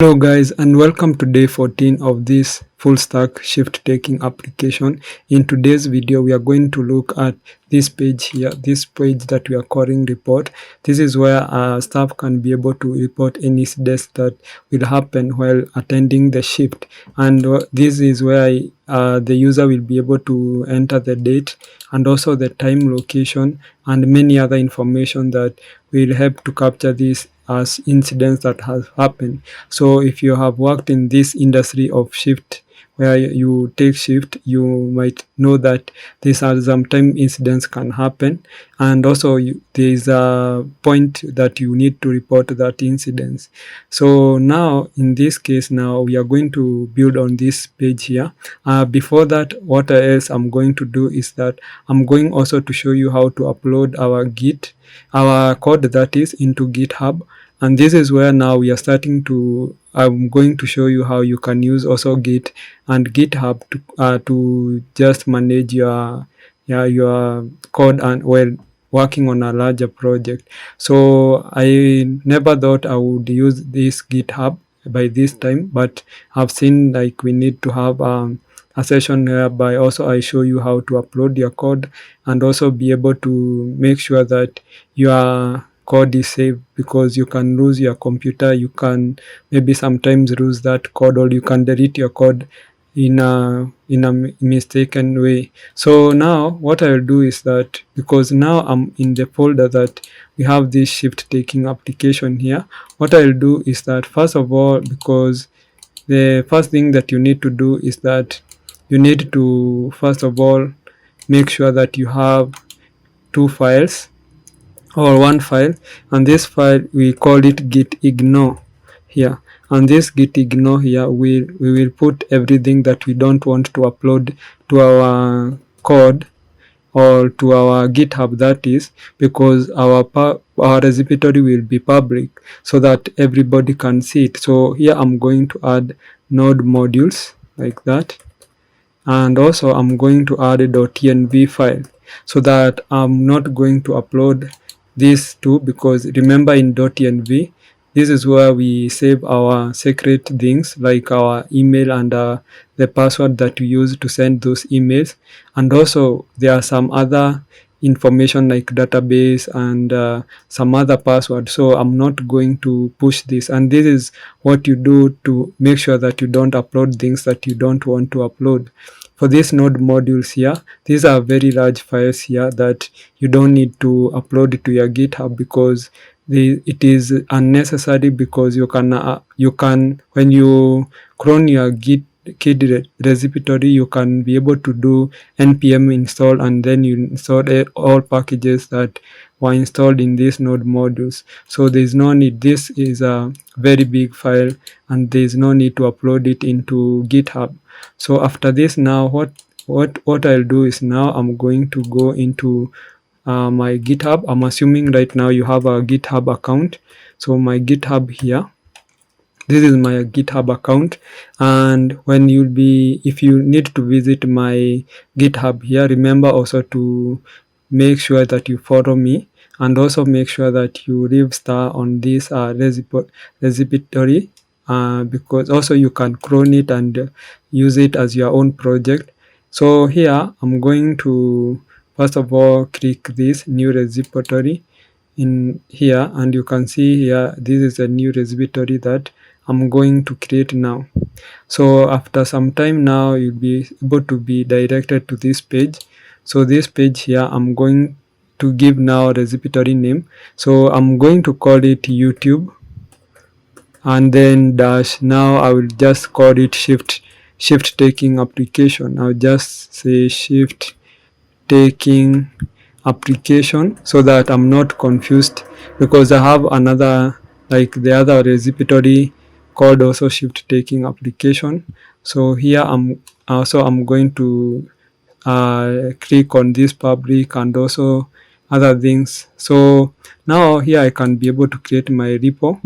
Hello guys, and welcome to day 14 of this full stack shift taking application. In today's video we are going to look at this page here, this page that we are calling report. This is where staff can be able to report any incidents that will happen while attending the shift, and this is where the user will be able to enter the date and also the time, location, and many other information that will help to capture this as incidents that have happened. So if you have worked in this industry of shift where you take shift, you might know that these are sometimes incidents can happen, and also there is a point that you need to report that incidents. So now in this case, now we are going to build on this page here. Before that, what else I'm going to do is that I'm going also to show you how to upload our code that is into GitHub. And this is where now we are starting to, I'm going to show you how you can use also Git and GitHub to just manage your code and while working on a larger project. So I never thought I would use this GitHub by this time, but I've seen like we need to have a session whereby also I show you how to upload your code and also be able to make sure that your code is safe, because you can lose your computer, you can maybe sometimes lose that code, or you can delete your code in a mistaken way. So now what I'll do is that, because now I'm in the folder that we have this shift taking application here, what I'll do is that first of all, because the first thing that you need to do is that you need to first of all make sure that you have two files or one file, and this file we call it git ignore here. And this git ignore here, we will put everything that we don't want to upload to our code or to our GitHub, that is, because our repository will be public so that everybody can see it. So here I'm going to add node modules like that, and also I'm going to add a .env file, so that I'm not going to upload these two, because remember in .env, this is where we save our secret things like our email and the password that we use to send those emails. And also there are some other information like database and some other password. So I'm not going to push this, and this is what you do to make sure that you don't upload things that you don't want to upload. For these node modules here, these are very large files here that you don't need to upload it to your GitHub, because it is unnecessary, because you can when you clone your git repository, you can be able to do npm install, and then you install all packages that were installed in these node modules. So there is no need. This is a very big file and there is no need to upload it into GitHub. So after this, now what I'll do is, now I'm going to go into my GitHub. I'm assuming right now you have a GitHub account. So my GitHub here, this is my GitHub account, and when if you need to visit my GitHub here, remember also to make sure that you follow me, and also make sure that you leave star on this repository, because also you can clone it and use it as your own project. So here I'm going to first of all click this new repository in here, and you can see here this is a new repository that I'm going to create now. So after some time, now you'll be able to be directed to this page. So this page here, I'm going to give now a repository name. So I'm going to call it YouTube, and then dash, now I will just call it shift taking application. I'll just say shift taking application, so that I'm not confused, because I have another, like the other repository called also shift taking application. So here I'm going to click on this public and also other things. So now here I can be able to create my repo.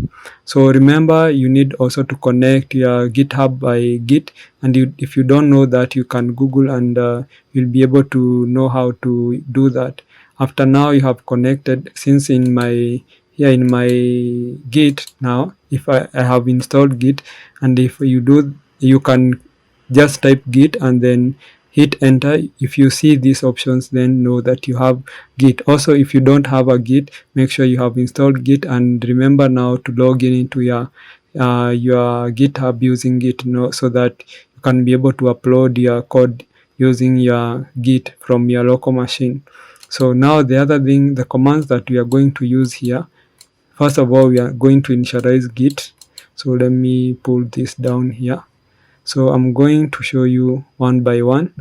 So remember, you need also to connect your GitHub by Git, and if you don't know that, you can Google and you'll be able to know how to do that. After now you have connected, since in my here in my Git now, if I have installed Git, and if you can just type Git and then hit enter. If you see these options, then know that you have Git. Also, if you don't have a Git, make sure you have installed Git, and remember now to log in into your GitHub using Git, so that you can be able to upload your code using your Git from your local machine. So now the other thing, the commands that we are going to use here, first of all, we are going to initialize Git. So let me pull this down here. So I'm going to show you one by one.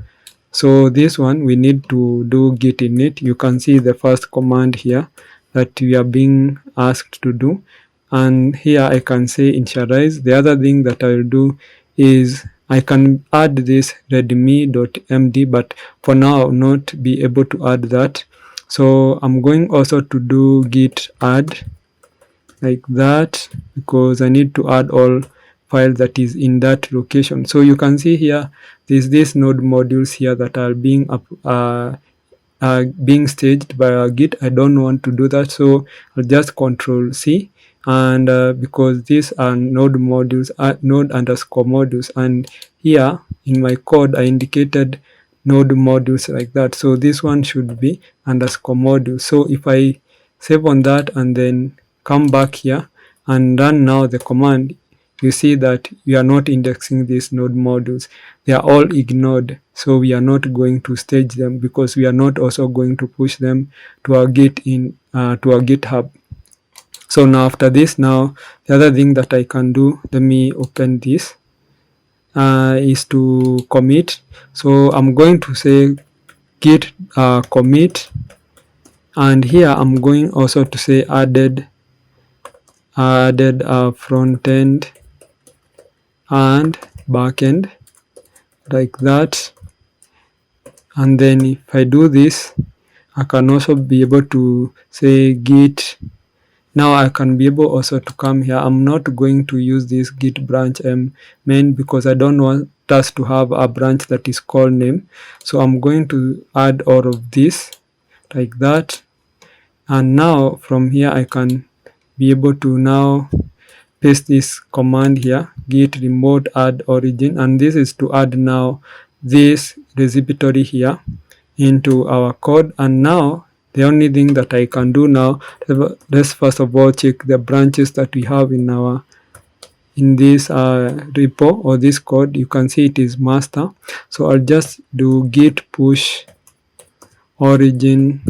So this one, we need to do git init. You can see the first command here that we are being asked to do, and here I can say initialize. The other thing that I will do is I can add this readme.md, but for now I will not be able to add that. So I'm going also to do git add like that, because I need to add all file that is in that location. So you can see here there's this node modules here that are being staged by our Git. I don't want to do that, so I'll just Control C, and because these are node modules, node underscore modules, and here in my code I indicated node modules like that, so this one should be underscore module. So if I save on that and then come back here and run now the command, you see that we are not indexing these node modules. They are all ignored, so we are not going to stage them, because we are not also going to push them to our to our GitHub. So now after this, now the other thing that I can do, let me open this, is to commit. So I'm going to say git commit, and here I'm going also to say added front end and backend like that. And then if I do this, I can also be able to say git. Now I can be able also to come here. I'm not going to use this git branch main, because I don't want us to have a branch that is called name. So I'm going to add all of this like that. And now from here I can be able to now paste this command here, git remote add origin, and this is to add now this repository here into our code. And now the only thing that I can do now, let's first of all check the branches that we have in this repo or this code. You can see it is master, so I'll just do git push origin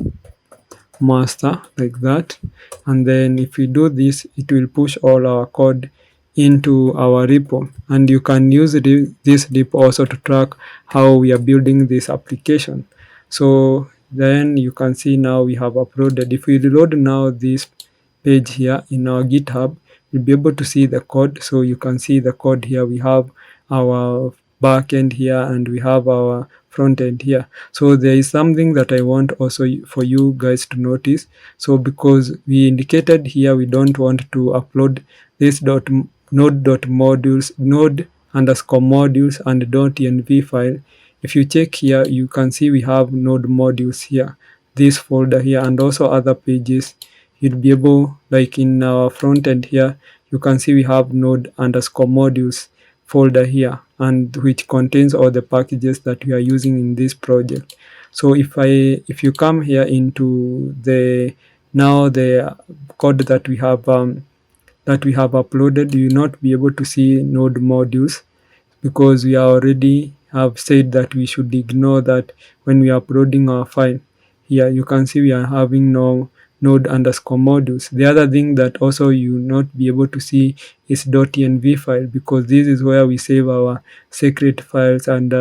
master like that, and then if we do this, it will push all our code into our repo. And you can use this repo also to track how we are building this application. So then you can see now we have uploaded. If we reload now this page here in our GitHub, you'll be able to see the code. So you can see the code here. We have our backend here and we have our front end here. So there is something that I want also for you guys to notice. So because we indicated here we don't want to upload this node.modules, node underscore modules and .env file. If you check here, you can see we have node modules here, this folder here, and also other pages. You'll be able, like in our front end here, you can see we have node underscore modules folder here, and which contains all the packages that we are using in this project. So if you come here into the code that we have uploaded, you will not be able to see node modules, because we already have said that we should ignore that when we are uploading our file. Here you can see we are having no node underscore modules. The other thing that also you will not be able to see is .env file, because this is where we save our secret files and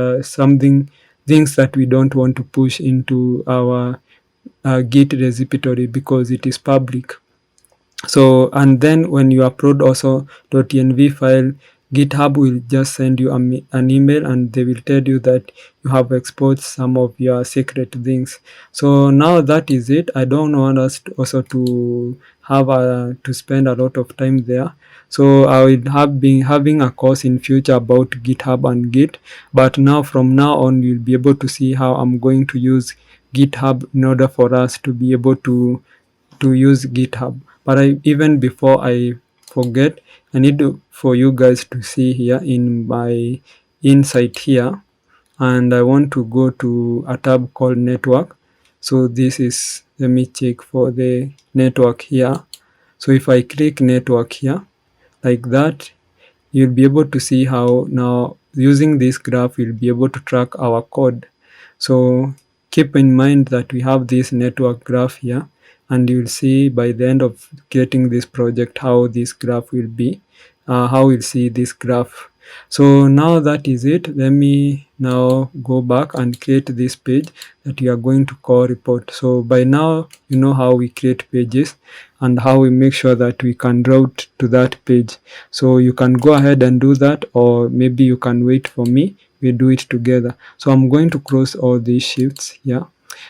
things that we don't want to push into our Git repository, because it is public. So, and then when you upload also .env file, GitHub will just send you an email and they will tell you that you have exported some of your secret things. So now that is it. I don't want us also to have to spend a lot of time there. So I will have been having a course in future about GitHub and Git, but now from now on you'll be able to see how I'm going to use GitHub in order for us to be able to use GitHub. But even before I forget, I need for you guys to see here in my insight here, and I want to go to a tab called network. So this is, let me check for the network here. So if I click network here like that, you'll be able to see how now using this graph we'll be able to track our code. So keep in mind that we have this network graph here, and you'll see by the end of getting this project how this graph will be, how we'll see this graph. So now that is it. Let me now go back and create this page that we are going to call report. So by now you know how we create pages and how we make sure that we can route to that page. So you can go ahead and do that, or maybe you can wait for me, we do it together. So I'm going to close all these shifts here.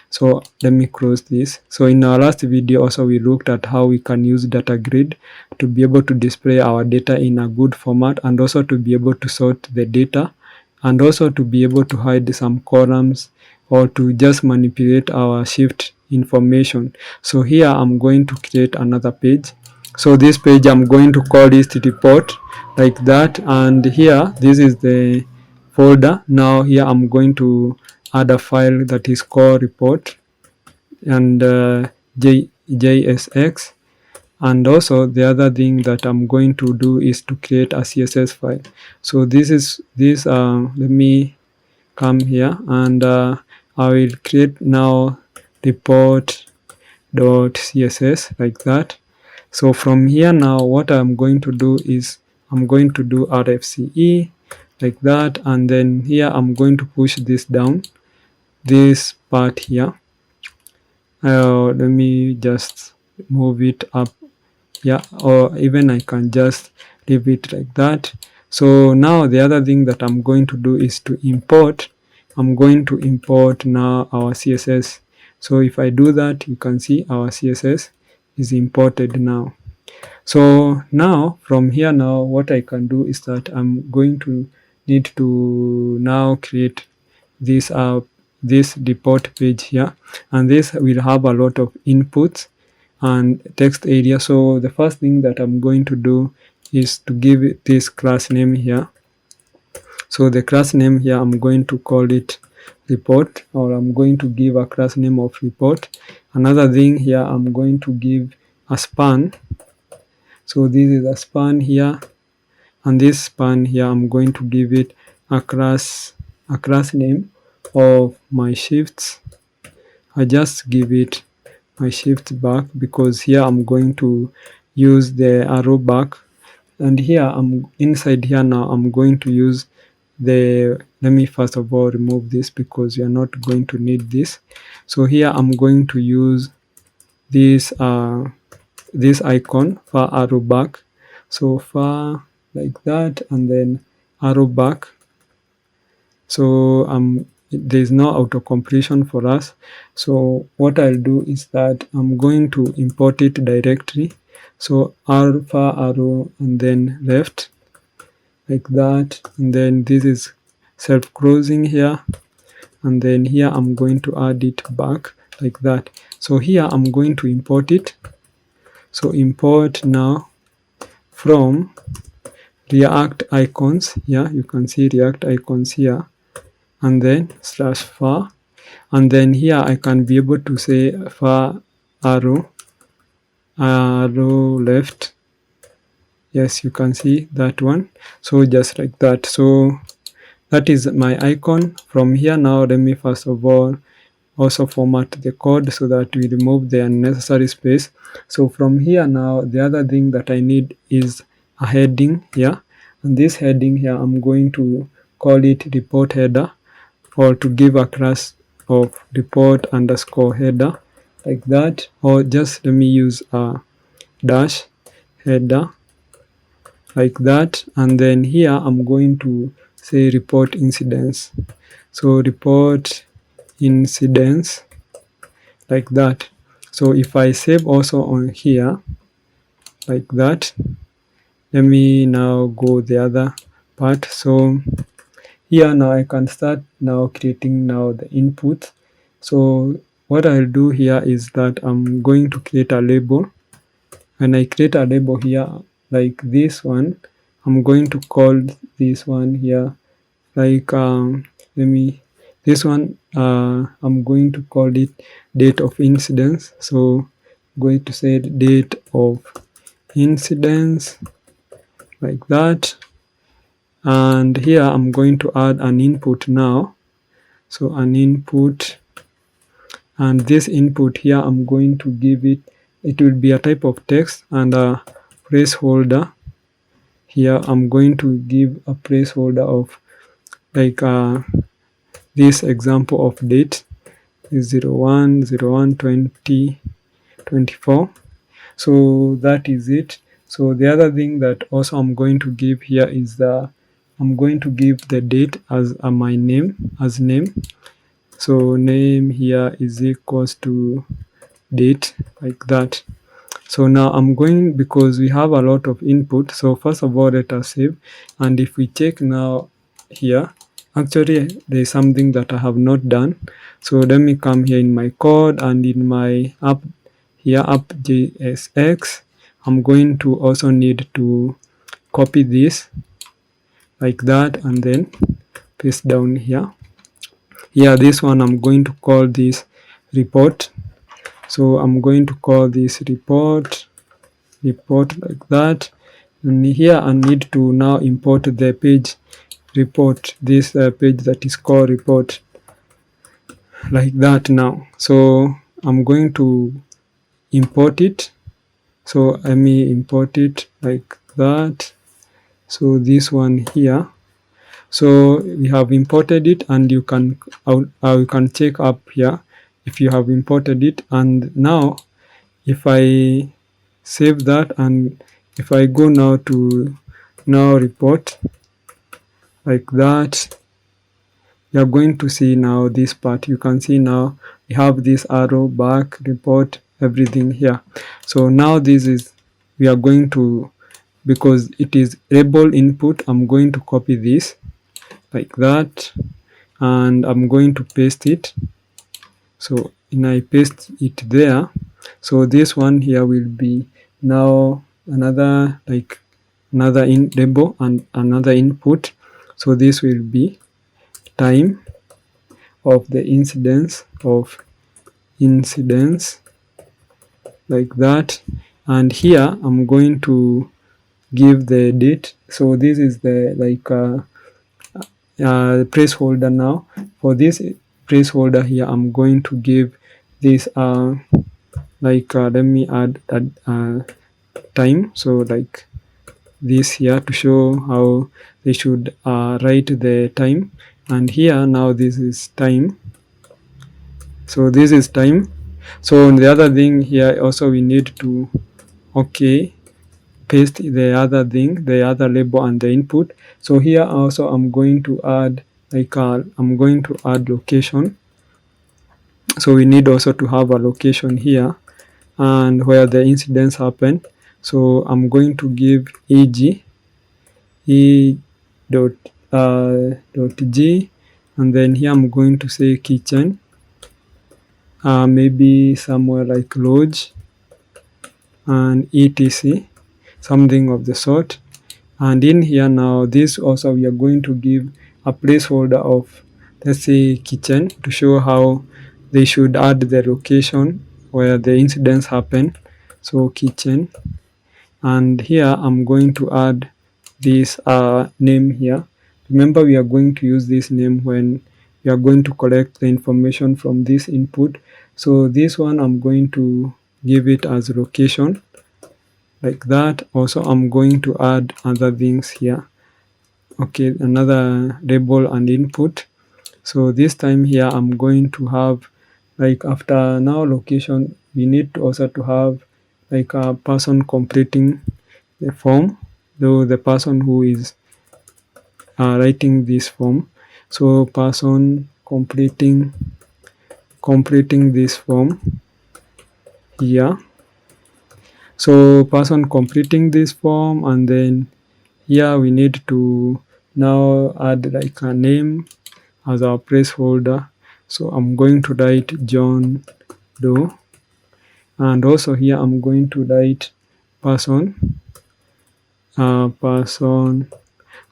So let me close this. So in our last video also we looked at how we can use DataGrid to be able to display our data in a good format, and also to be able to sort the data, and also to be able to hide some columns, or to just manipulate our shift information. So here I'm going to create another page. So this page I'm going to call this report like that, and here this is the folder. Now here I'm going to add a file that is called report and JSX. And also the other thing that I'm going to do is to create a CSS file. So this is this let me come here, and I will create now report.css like that. So from here now what I'm going to do is I'm going to do RFCE like that, and then here I'm going to push this down, this part here. Let me just move it up, yeah, or even I can just leave it like that. So now the other thing that I'm going to do is to import. I'm going to import now our CSS. So if I do that, you can see our CSS is imported now. So now from here now what I can do is that I'm going to need to now create this this report page here, and this will have a lot of inputs and text area. So the first thing that I'm going to do is to give it this class name here. So the class name here I'm going to call it report, or I'm going to give a class name of report. Another thing here, I'm going to give a span. So this is a span here, and this span here I'm going to give it a class name of my shifts. I just give it my shift back because here I'm going to use the arrow back, and here I'm inside here now I'm going to use the, let me first of all remove this because we are not going to need this. So here I'm going to use this this icon far arrow back, so far like that, and then arrow back. So there's no auto completion for us. So what I'll do is that I'm going to import it directly. So far arrow and then left like that, and then this is self-closing here, and then here I'm going to add it back like that. So here I'm going to import it. So import now from React icons. Yeah, you can see React icons here, and then /far, and then here I can be able to say far arrow left. Yes, you can see that one. So just like that. So that is my icon. From here now, let me first of all also format the code so that we remove the unnecessary space. So from here now, the other thing that I need is a heading here, and this heading here I'm going to call it report header, or to give a class of report underscore header like that, or just let me use a dash header like that, and then here I'm going to say report incidents. So report incidents like that. So if I save also on here like that, let me now go the other part. So here now I can start now creating now the input. So what I'll do here is that I'm going to create a label, when I create a label here like this one, I'm going to call this one here like this one I'm going to call it date of incidence. So I'm going to say date of incidence like that, and here I'm going to add an input now. So an input, and this input here I'm going to give it will be a type of text and a placeholder. Here I'm going to give a placeholder of like this example of date is 01/01/2024. So that is it. So the other thing that also I'm going to give here is I'm going to give the date as my name as name. So name here is equals to date like that. So now I'm going, because we have a lot of input, so first of all let us save, and if we check now here, actually there is something that I have not done. So let me come here in my code, and in my app here, app.jsx, I'm going to also need to copy this like that and then paste down here. Here this one I'm going to call this report. So I'm going to call this report like that, and here I need to now import the page report, this page that is called report like that now. So I'm going to import it. So let me import it like that. So this one here, so we have imported it, and you can check up here if you have imported it. And now if I save that, and if I go now to now report like that, you are going to see now this part. You can see now we have this arrow, back, report, everything here. So now this is, we are going to, because it is label input, I'm going to copy this like that, and I'm going to paste it. So when I paste it there, so this one here will be now another label and another input. So this will be time of the incidence like that, and here I'm going to give the date. So this is the placeholder. Now for this placeholder here, I'm going to give this let me add time. So like this here to show how they should write the time, and here now this is time. So this is time. So the other thing here also we need to paste the other thing, the other label and the input. So here also I'm going to add I'm going to add location. So we need also to have a location here and where the incidents happen. So I'm going to give e dot g, and then here I'm going to say kitchen, maybe somewhere like lodge and etc, something of the sort. And in here now, this also we are going to give a placeholder of, let's say, kitchen, to show how they should add the location where the incidents happen. So kitchen, and here I'm going to add this name here. Remember, we are going to use this name when we are going to collect the information from this input. So this one I'm going to give it as location like that. Also I'm going to add other things here, another label and input. So this time here I'm going to have, like, after now location, we need to also to have like a person completing the form, though the person who is writing this form. So person completing this form here. So person completing this form, and then here we need to now add like a name as our placeholder. So I'm going to write John Doe, and also here I'm going to write person person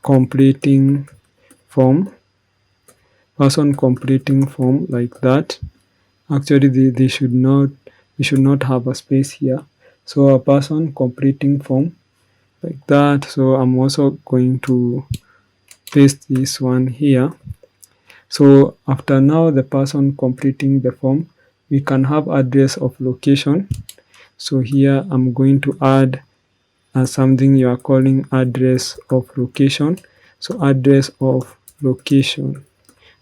completing form, like that. Actually they should not, we should not have a space here. So a person completing form, like that. So I'm also going to paste this one here. So after now the person completing the form, we can have address of location. So here I'm going to add something you are calling address of location. So address of location,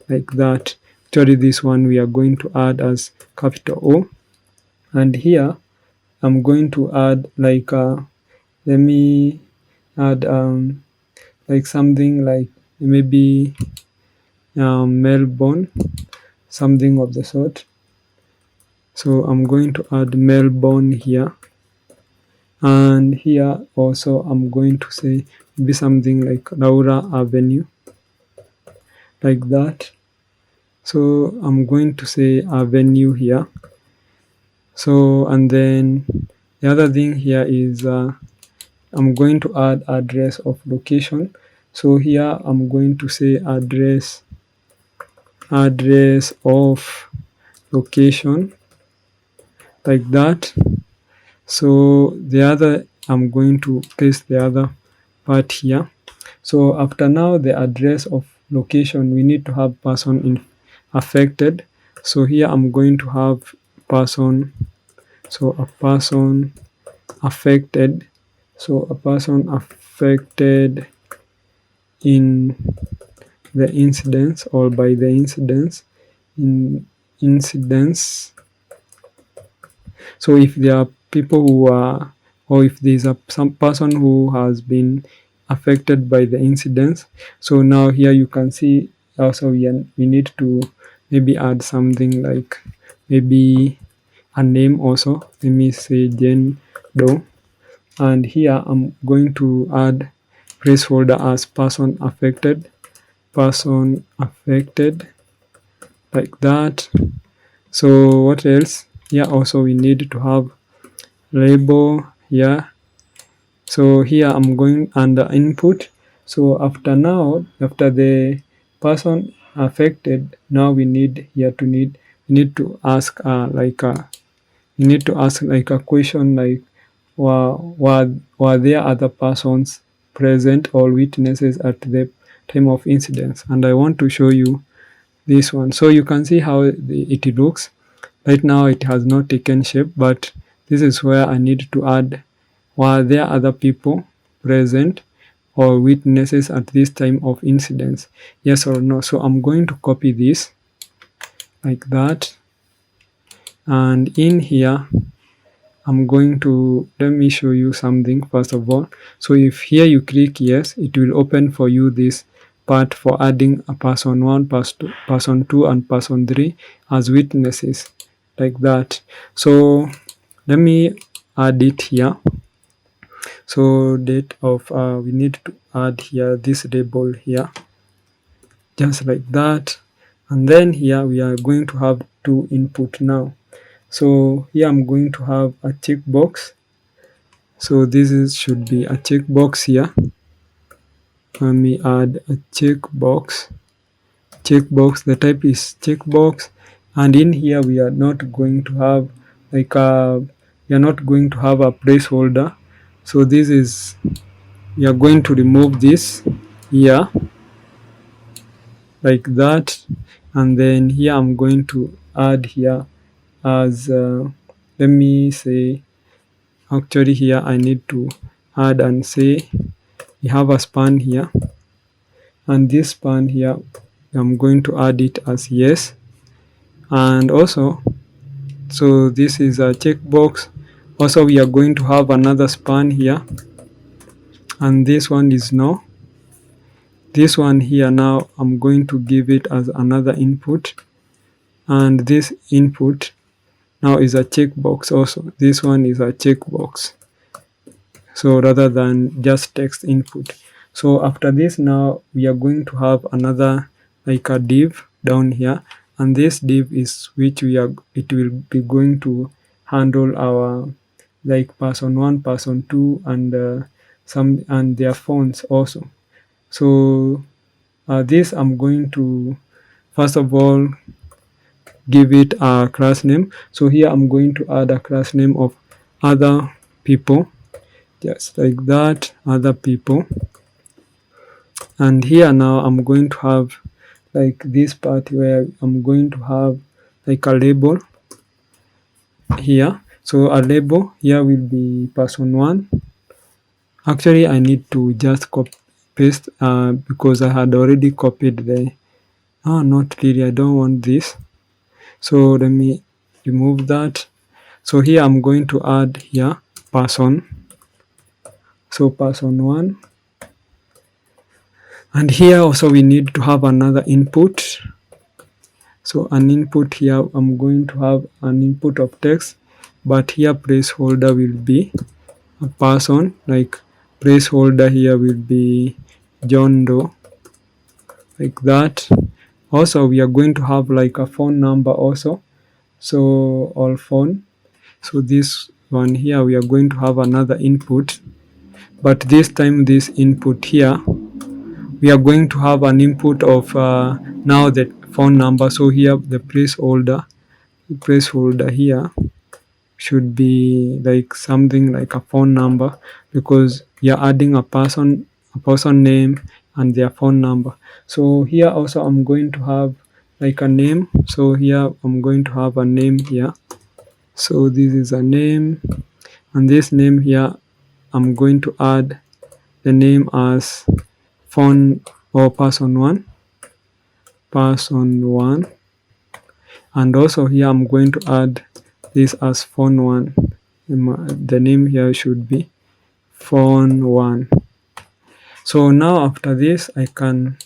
like that. Actually this one we are going to add as capital O, and here I'm going to add like let me add like something like maybe Melbourne, something of the sort. So I'm going to add Melbourne here, and here also I'm going to say maybe something like Laura Avenue, like that. So I'm going to say Avenue here. So and then the other thing here is I'm going to add address of location. So here I'm going to say address of location, like that. So the other, I'm going to paste the other part here. So after now the address of location, we need to have person affected. So here I'm going to have person, so a person affected, so a person affected in the incidents or by the incidents, in incidents. So if there are people who are, or if there's some person who has been affected by the incidents, so now here you can see also we need to maybe add something like maybe a name also. Let me say Jane Doe, and here I'm going to add placeholder as person affected, like that. So what else? Here also we need to have label here. So here I'm going under input. So after the person affected, now we need here to need to ask like a question like were there other persons present or witnesses at the time of incidents? And I want to show you this one. So you can see how it looks. Right now it has not taken shape, but this is where I need to add were there other people present or witnesses at this time of incidents, yes or no. So I'm going to copy this like that, and in here I'm going to, let me show you something first of all. So if here you click yes, it will open for you this part for adding a person 1, person 2 and person 3 as witnesses, like that. So let me add it here. So date of we need to add here this label here, just like that. And then here we are going to have two input now. So here I'm going to have a checkbox. So should be a checkbox here. Let me add a checkbox. The type is checkbox, and in here we are not going to have like we are not going to have a placeholder. So this is, we are going to remove this here, like that. And then here I'm going to add here as let me say, actually here I need to add and say we have a span here, and this span here I'm going to add it as yes. And also, so this is a checkbox. Also we are going to have another span here, and this one is no. This one here now I'm going to give it as another input, and this input now is a checkbox also. This one is a checkbox, so rather than just text input. So after this now we are going to have another like a div down here, and this div is which it will be going to handle our like person 1, person 2, and some and their phones also. So this I'm going to first of all give it a class name. So here I'm going to add a class name of other people, just like that, other people. And here now I'm going to have like this part where I'm going to have like a label here. So a label here will be person 1. Actually I need to just copy paste because I had already copied the not really, I don't want this. So let me remove that. So here I'm going to add here person. So person 1. And here also we need to have another input. So an input here, I'm going to have an input of text, but here placeholder will be a person, like placeholder here will be John Doe, like that. Also we are going to have like a phone number also. So all phone. So this one here we are going to have another input, but this time this input here we are going to have an input of now the phone number. So here the placeholder here should be like something like a phone number, because you're adding a person name and their phone number. So here also I'm going to have like a name. So here I'm going to have a name here. So this is a name, and this name here I'm going to add the name as phone or person 1, and also here I'm going to add this as phone 1. The name here should be phone 1. So now after this I can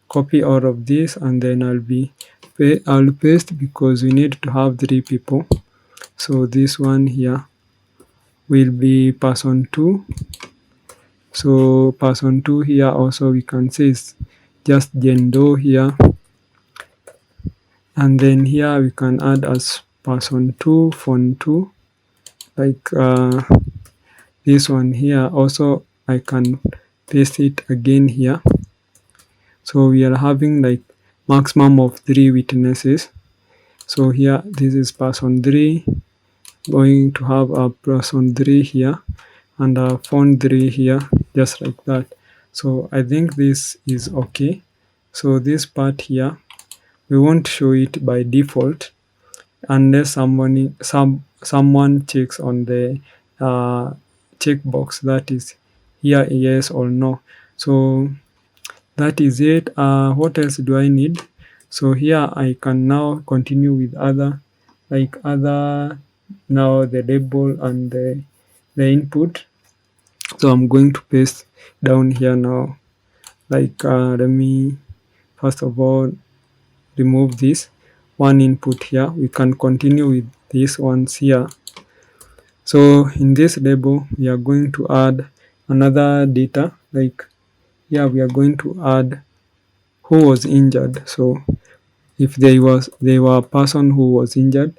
copy all of this, and then I'll paste, because we need to have 3 people. So this one here will be person 2. So person 2 here also we can say is just Jendo here, and then here we can add as person 2 phone 2, like this one here. Also I can paste it again here. So we are having like maximum of 3 witnesses. So here this is person 3, going to have a person 3 here and a phone 3 here, just like that. So I think this is okay. So this part here we won't show it by default unless someone checks on the checkbox, that is here yes or no. So that is it. What else do I need? So here I can now continue with other now the label and the input. So I'm going to paste down here now, like let me first of all remove this one input here. We can continue with these ones here. So in this label we are going to add another data, like here we are going to add who was injured. So if they were a person who was injured,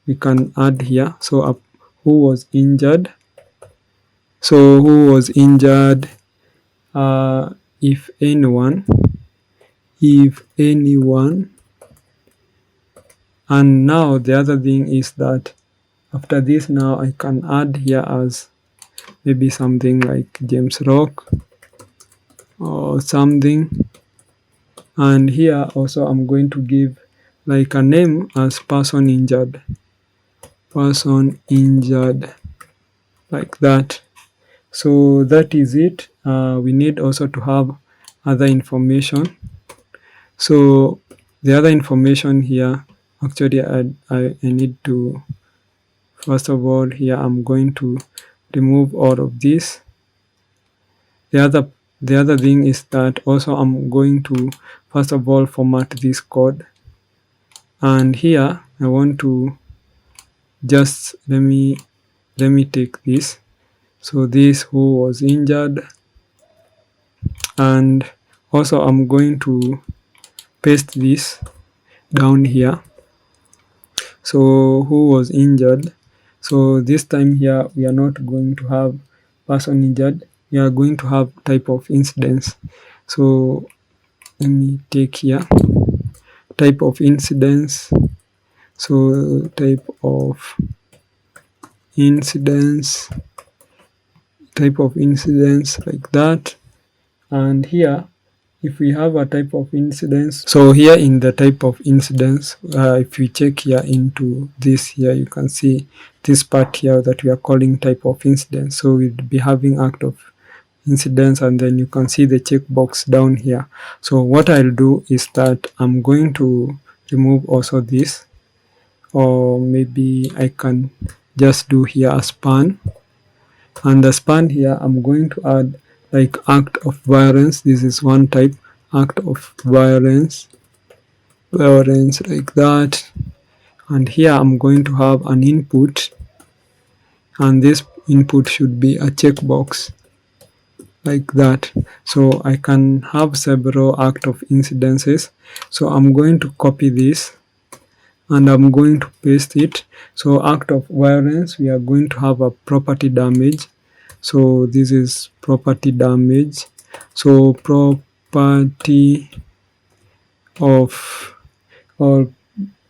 we can add here. So who was injured. So who was injured, if anyone, and now the other thing is that after this now I can add here as maybe something like James Rock or something, and here also I'm going to give like a name as person injured, like that. So that is it. We need also to have other information. So the other information here, actually I need to, first of all here I'm going to remove all of this. The other thing is that also I'm going to first of all format this code, and here I want to just let me take this. So this who was injured, and also I'm going to paste this down here. So who was injured. So this time here we are not going to have person injured, we are going to have type of incidents. So let me take here type of incidents. So type of incidents, like that. And here if we have a type of incidents, so here in the type of incidents, if we check here into this here, you can see this part here that we are calling type of incidents. So we'll be having act of incidents, and then you can see the checkbox down here. So what I'll do is that I'm going to remove also this, or maybe I can just do here a span, and the span here I'm going to add like act of violence. This is one type, act of violence like that. And here I'm going to have an input, and this input should be a checkbox like that. So I can have several act of incidences. So I'm going to copy this and I'm going to paste it. So act of violence, we are going to have a property damage. So this is property damage. So property of, or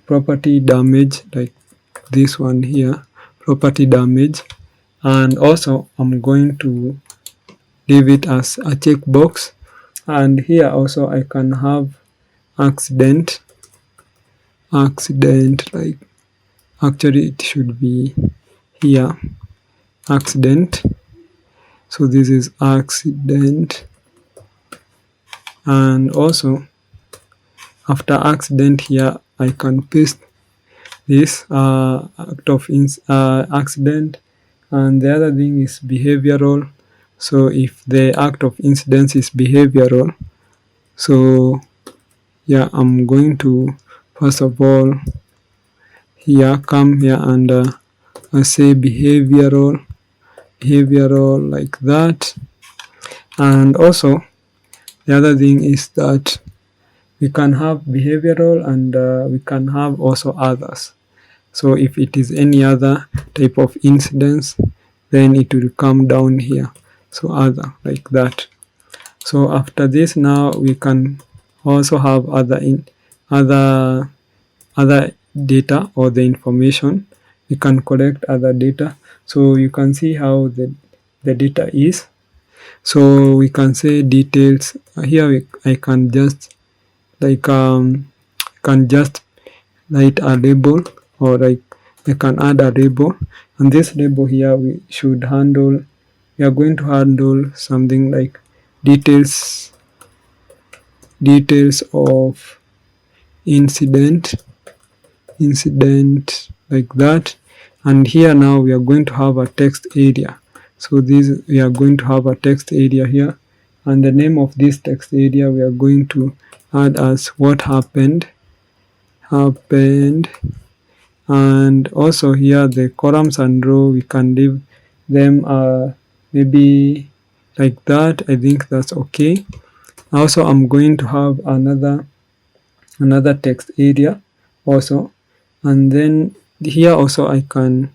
property damage, like this one here, property damage. And also I'm going to leave it as a checkbox. And here also I can have accident, like actually it should be here, accident. So this is accident. And also after accident here I can paste this act of accident. And the other thing is behavioral. So if the act of incidence is behavioral, so yeah, I'm going to first of all here come here and I say behavioral like that. And also the other thing is that we can have behavioral and we can have also others. So if it is any other type of incidence, then it will come down here, so other like that. So after this, now we can also have other data or the information. We can collect other data. So you can see how the data is. So we can say details here. I can just like can just write a label, or like I can add a label, and this label here we should handle, we are going to handle something like details of incident like that. And here now we are going to have a text area. So this, we are going to have a text area here, and the name of this text area we are going to add as what happened. And also here the columns and row, we can leave them maybe like that. I think that's okay. Also I'm going to have another text area also, and then here also I can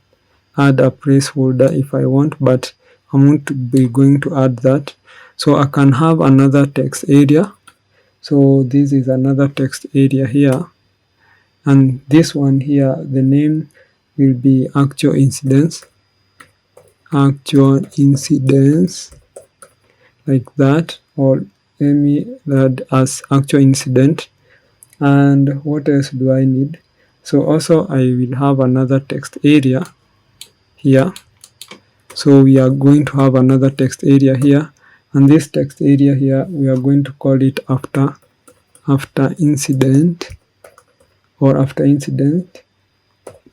add a placeholder if I want, but I'm going to be going to add that. So I can have another text area. So this is another text area here, and this one here, the name will be actual incidents like that, or let me add as actual incident. And what else do I need? So also I will have another text area here. So we are going to have another text area here, and this text area here we are going to call it after incident, or after incident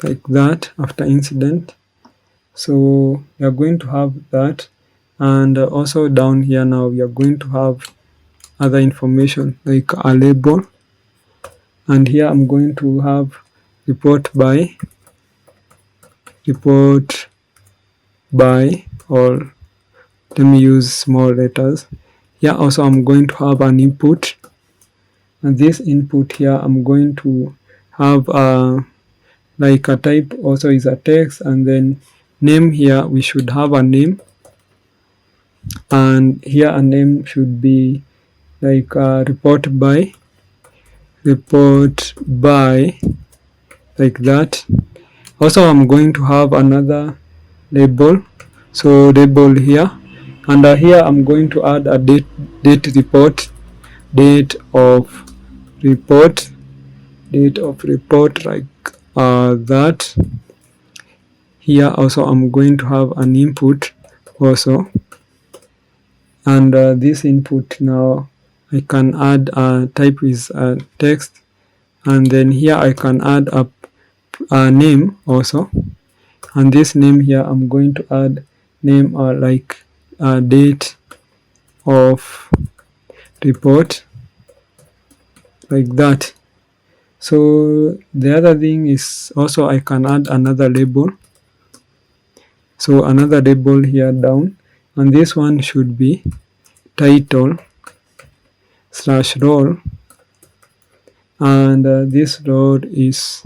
like that, after incident. So we are going to have that. And also down here now we are going to have other information like a label, and here I'm going to have report by, or let me use small letters. Here also I'm going to have an input, and this input here I'm going to have like a type also is a text, and then name here we should have a name, and here a name should be like report by, like that. Also I'm going to have another label, so label here, and here I'm going to add a date report, date of report, like that. Here also I'm going to have an input also, and this input now I can add a type is text, and then here I can add a name also, and this name here I'm going to add name like date of report, like that. So the other thing is also I can add another label, so another label here down, and this one should be title / role, and this role is,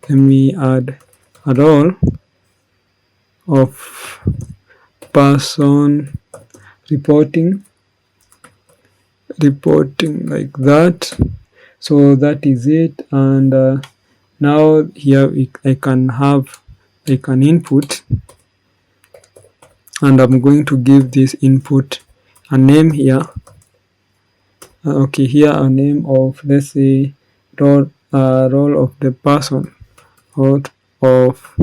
let me add a role of person reporting, like that. So that is it, and now here I can have like an input, and I'm going to give this input a name here. Okay, here a name of, let's say, role of the person, role of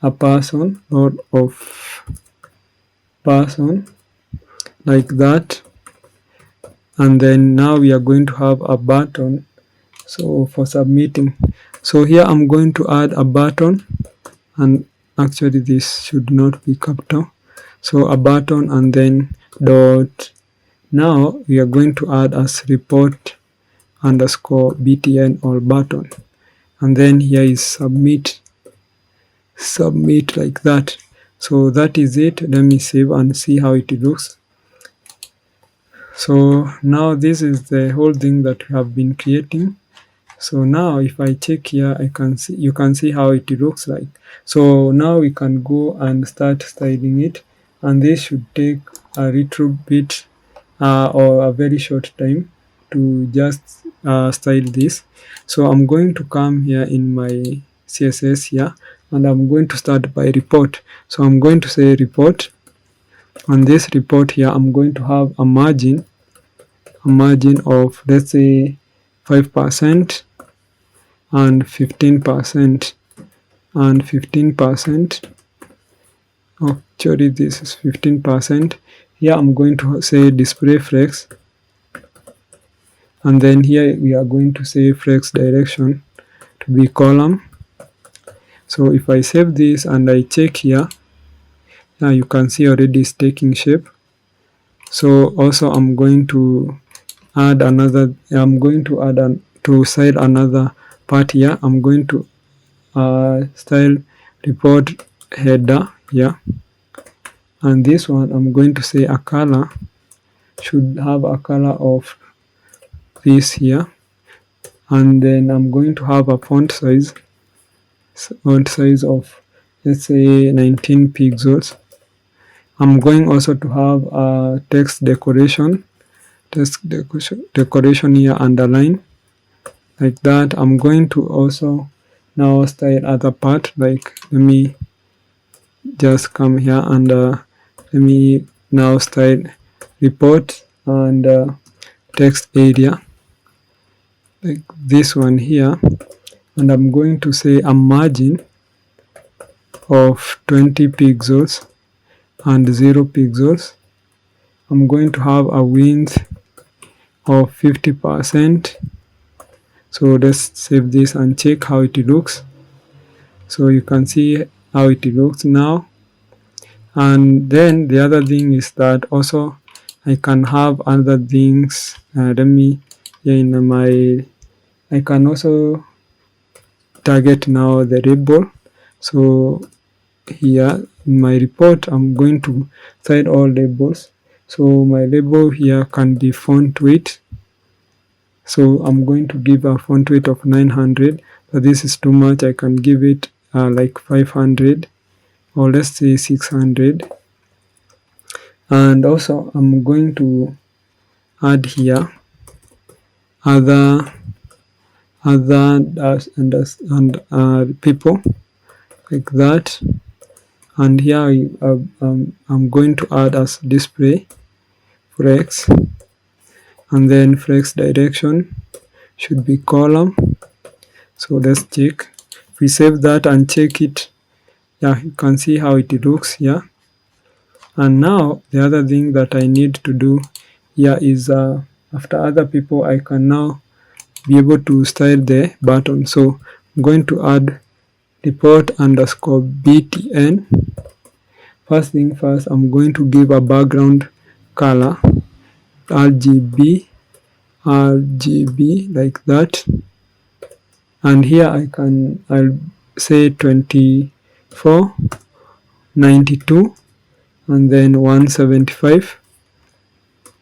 a person, role of person, like that. And then now we are going to have a button, so for submitting. So here I'm going to add a button, and actually this should not be capital, so a button, and then dot. Now we are going to add as report underscore btn or button, and then here is submit, like that. So that is it. Let me save and see how it looks. So now this is the whole thing that we have been creating. So now if I check here, I can see, you can see how it looks like. So now we can go and start styling it, and this should take a little bit or a very short time to just style this. So I'm going to come here in my CSS here, and I'm going to start by report. So I'm going to say report. On this report here, I'm going to have a margin of, let's say, 5% and 15% and 15%. Actually this is 15%. Here I'm going to say display flex, and then here we are going to say flex direction to be column. So if I save this and I check here, now you can see already it's taking shape. So also I'm going to add another, to style another part here. I'm going to style report header here, and this one I'm going to say a color should have a color of this here, and then I'm going to have a font size of, let's say, 19 pixels. I'm going also to have a text decoration here, underline, like that. I'm going to also now style other part, like, let me just come here and let me now style report and text area, like this one here, and I'm going to say a margin of 20 pixels and 0 pixels. I'm going to have a width of 50%. So let's save this and check how it looks. So you can see how it looks now. And then the other thing is that also I can have other things. Let me, I can also target now the label. So here in my report, I'm going to style all labels. So my label here can be font weight. So I'm going to give a font weight of 900. but this is too much. I can give it like 500, or let's say 600. And also I'm going to add here other people like that. And here I'm going to add as display flex, and then flex direction should be column. So let's check. If we save that and check it, yeah, you can see how it looks here. And now the other thing that I need to do here is after other people, I can now be able to style the button. So I'm going to add report underscore btn. First thing first, I'm going to give a background color RGB like that. And here I'll say 2492 and then 175.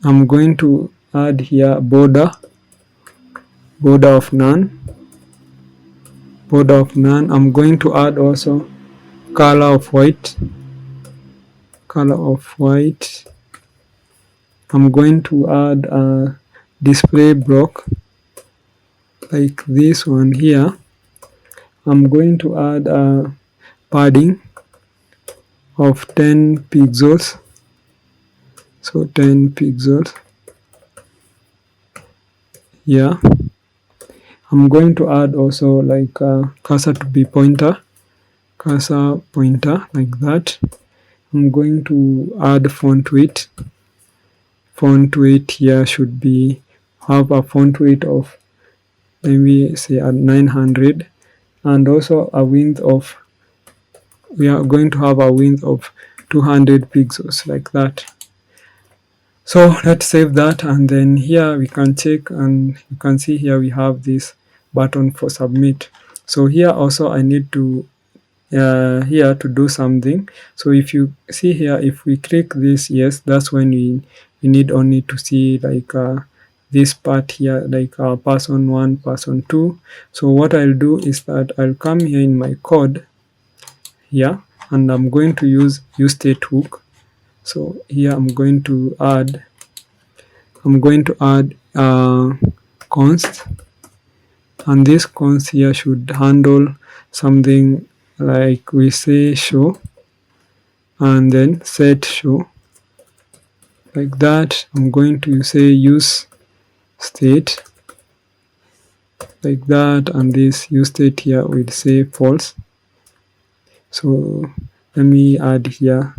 I'm going to add here border of none. I'm going to add also color of white. I'm going to add a display block like this one here. I'm going to add a padding of 10 pixels. So 10 pixels. Yeah. I'm going to add also like a cursor to be pointer like that. I'm going to add font weight. Font weight here should be have a font weight of maybe say at 900, and also a width of, we are going to have a width of 200 pixels like that. So let's save that, and then here we can check, and you can see here we have this button for submit. So here also I need to here to do something. So if you see here, if we click this, yes, that's when we need only to see like this part here, like person 1, person 2. So what I'll do is that I'll come here in my code here, and I'm going to use state hook. So here I'm going to add const, and this const here should handle something like we say show, and then set show like that. I'm going to say use state like that, and this use state here will say false. So let me add here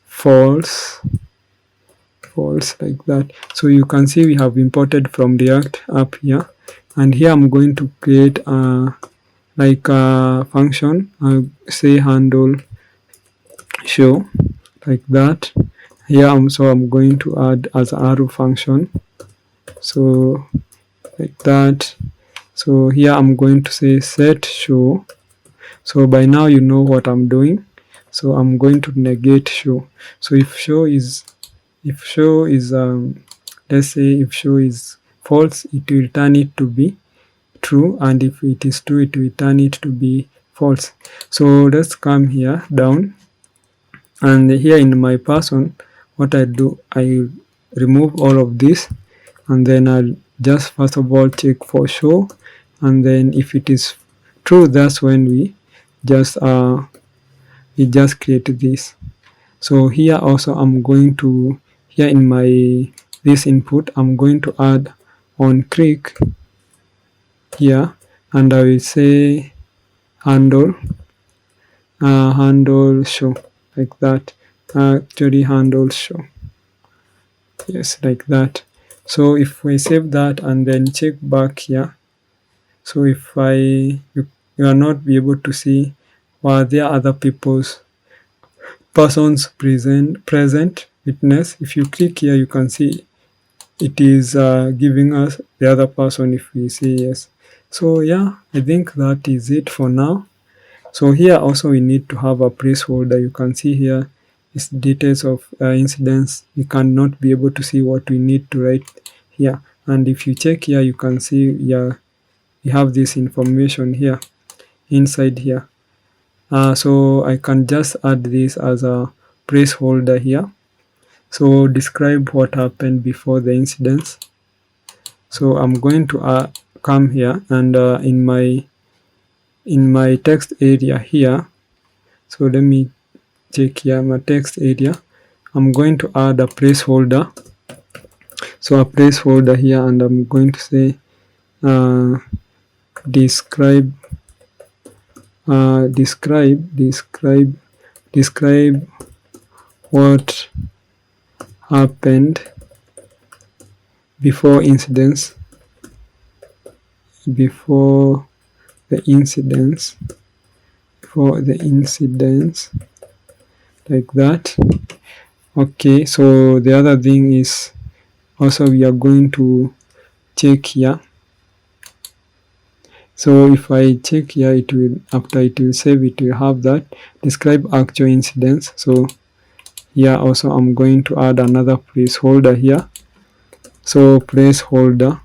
false like that. So you can see we have imported from React app here, and here I'm going to create like a function. I'll say handle show like that. Here I'm going to add as arrow function, so like that. So here I'm going to say set show. So by now you know what I'm doing. So I'm going to negate show. So if show is let's say if show is false, it will turn it to be true, and if it is true, it will turn it to be false. So let's come here down, and here in my person, what I do, I remove all of this, and then I'll just first of all check for show, and then if it is true, that's when we just create this. So here also I'm going to, here in my this input, I'm going to add on click here, and I will say handle show like that. Actually handle show, yes, like that. So if we save that and then check back here, so if you are not be able to see were there other persons present witness. If you click here, you can see it is giving us the other person if we say yes. So yeah, I think that is it for now. So here also we need to have a placeholder. You can see here is details of incidents. You cannot be able to see what we need to write here, and if you check here, you can see we have this information here inside here. So I can just add this as a placeholder here. So describe what happened before the incidents. So I'm going to come here and in my text area here. So let me check here my text area. I'm going to add a placeholder. So a placeholder here, and I'm going to say describe what happened before incidents, before the incidents, like that. Okay, so the other thing is also we are going to check here. So if I check here, it will, after it will save, it will have that describe actual incidents. So here also I'm going to add another placeholder here. So placeholder,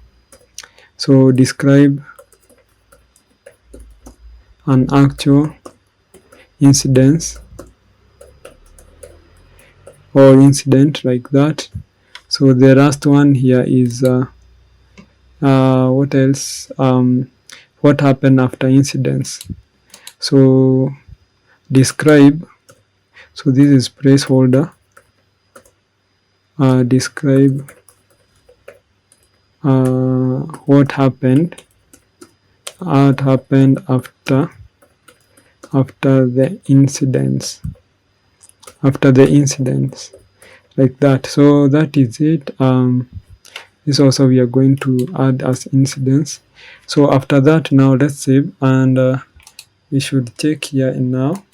so describe an actual incidents or incident, like that. So the last one here is what else, what happened after incidents. So describe, so this is placeholder, describe what happened after the incidents, like that. So that is it. This also we are going to add as incidents. So after that, now let's save, and we should check here. And now,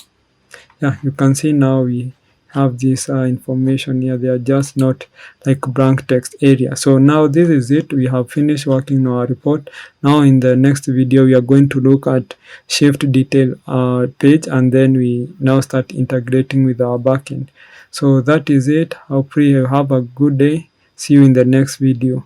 yeah, you can see now we have this information here. They are just not like blank text area. So now this is it. We have finished working on our report. Now in the next video, we are going to look at shift detail page, and then we now start integrating with our backend. So that is it. Hope you have a good day. See you in the next video.